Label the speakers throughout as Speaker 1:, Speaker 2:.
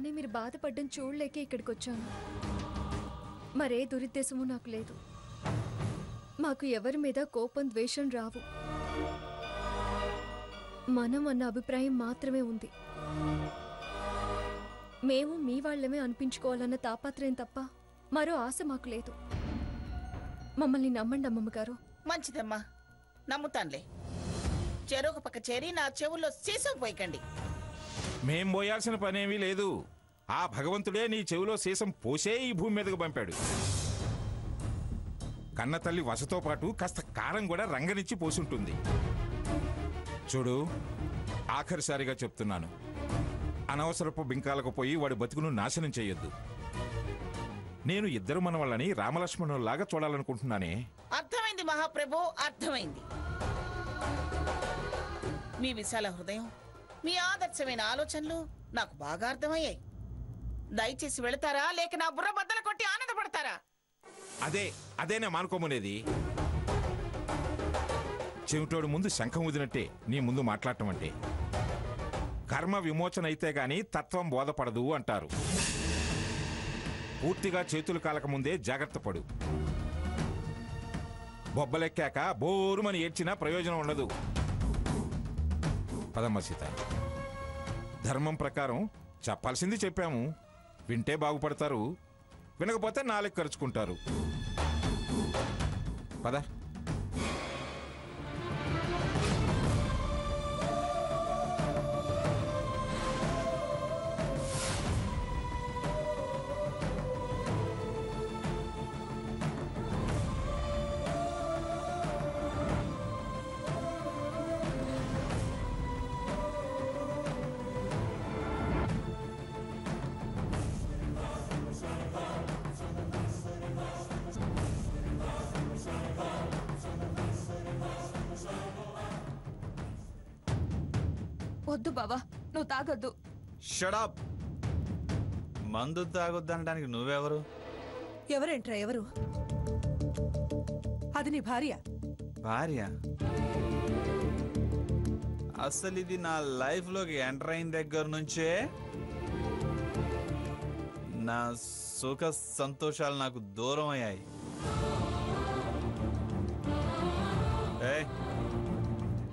Speaker 1: కానీ మీరు బాధపడ్డం చూడలేకే ఇక్కడికి వచ్చాను. మరే దురుద్దేశము నాకు లేదు. మాకు ఎవరి మీద కోపం ద్వేషం రావు. మనం అన్న అభిప్రాయం మాత్రమే ఉంది. మేము మీ వాళ్ళమే అనిపించుకోవాలన్న తాపత్రయం తప్ప మరో ఆశ మాకు లేదు. మమ్మల్ని నమ్మండి అమ్మమ్మగారు.
Speaker 2: మంచిదమ్మా, నమ్ముతానులే. చెరొక పక్క చేరి నా చెవుల్లో సీసం పోయకండి.
Speaker 3: మేం పోయాల్సిన పనేమీ లేదు. ఆ భగవంతుడే నీ చెవిలో సీసం పోసే ఈ భూమి మీదకు పంపాడు. కన్న తల్లి వసతో పాటు కాస్త కారం కూడా రంగనిచ్చి పోసుంటుంది. చూడు, ఆఖరిసారిగా చెప్తున్నాను, అనవసరపు బింకాలకు పోయి వాడి బతుకును నాశనం చేయొద్దు. నేను ఇద్దరు మనవళ్ళని రామలక్ష్మణుల్లాగా చూడాలనుకుంటున్నానే.
Speaker 2: అర్థమైంది మహాప్రభు, అర్థమైంది. మీ విశాల హృదయం, మీ ఆదర్శమైన ఆలోచనలు నాకు బాగా అర్థమయ్యాయి. దయచేసి వెళతారా, లేక నా బుర్ర బద్దలు కొట్టి ఆనందపడతారా?
Speaker 3: అదేనే మానుకోమనేది. చెవిటోడు ముందు శంఖం ఊదినట్టే నీ ముందు మాట్లాడటం అంటే. కర్మ విమోచన అయితే గాని తత్వం బోధపడదు అంటారు. పూర్తిగా చేతులు కాలక ముందే జాగ్రత్త పడు. బొబ్బలెక్కాక బోరుమని ఏడ్చినా ప్రయోజనం ఉండదు. పదమ్మ సీత, ధర్మం ప్రకారం చెప్పాల్సింది చెప్పాము. వింటే బాగుపడతారు, వినకపోతే నాలుగు ఖర్చుకుంటారు. పద.
Speaker 1: వద్దు బావా, నువ్వు తాగొద్దు.
Speaker 4: షడప్. మందు తాగొద్దనడానికి నువ్వెవరు?
Speaker 5: ఎవరేంట్రా ఎవరు? అది నీ భార్య.
Speaker 4: భార్య? అసలు ఇది నా లైఫ్ లోకి ఎంటర్ అయిన దగ్గర నుంచే నా సుఖ సంతోషాలు నాకు దూరం అయ్యాయి.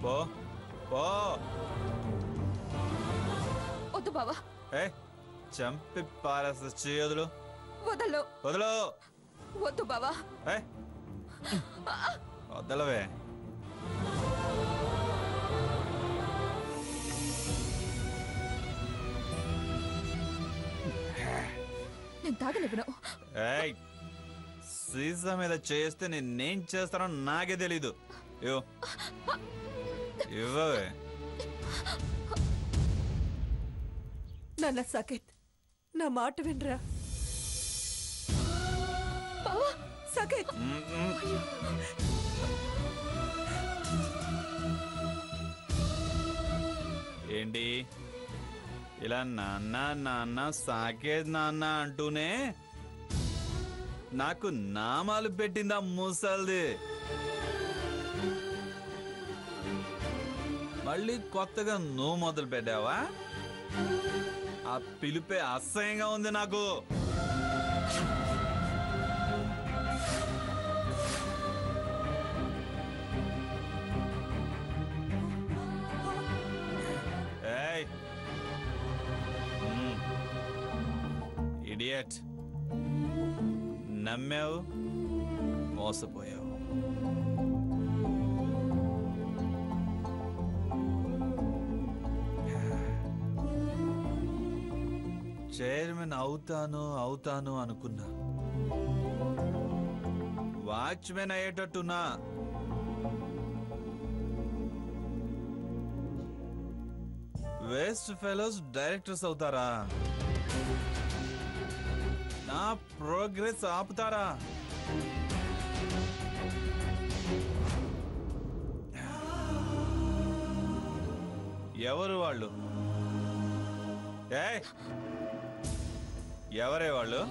Speaker 4: పో పో.
Speaker 1: వద్దు బావా.
Speaker 4: చంపి పారేస్తా. చేయదులు.
Speaker 1: వదలు.
Speaker 4: వదలు.
Speaker 1: వద్దు బావా.
Speaker 4: వదలవే.
Speaker 1: నేను తాగనివ్వను.
Speaker 4: సీసా మీద చేస్తే నేనేం చేస్తానో నాకే తెలీదు. ఇవ్వవే.
Speaker 5: నాన్న సాకేత్, నా మాట వినరా. సాకేత్,
Speaker 4: ఏంటి ఇలా నాన్న నాన్న సాకేత్ నాన్న అంటూనే నాకు నామాలు పెట్టిందా ముసల్ది? మళ్ళీ కొత్తగా నువ్వు మొదలు పెట్టావా? ఆ పిలిపే అసహ్యంగా ఉంది నాకు. ఇడియట్. నమ్మావు, మోసపోయావు. చైర్మన్ అవుతాను అనుకున్నా. వాచ్మెన్ అయ్యేటట్టున్నా. వేస్ట్ ఫెలోస్ డైరెక్టర్స్ అవుతారా? నా ప్రోగ్రెస్ ఆపుతారా? ఎవరు వాళ్ళు? ఎవరే వాళ్ళు?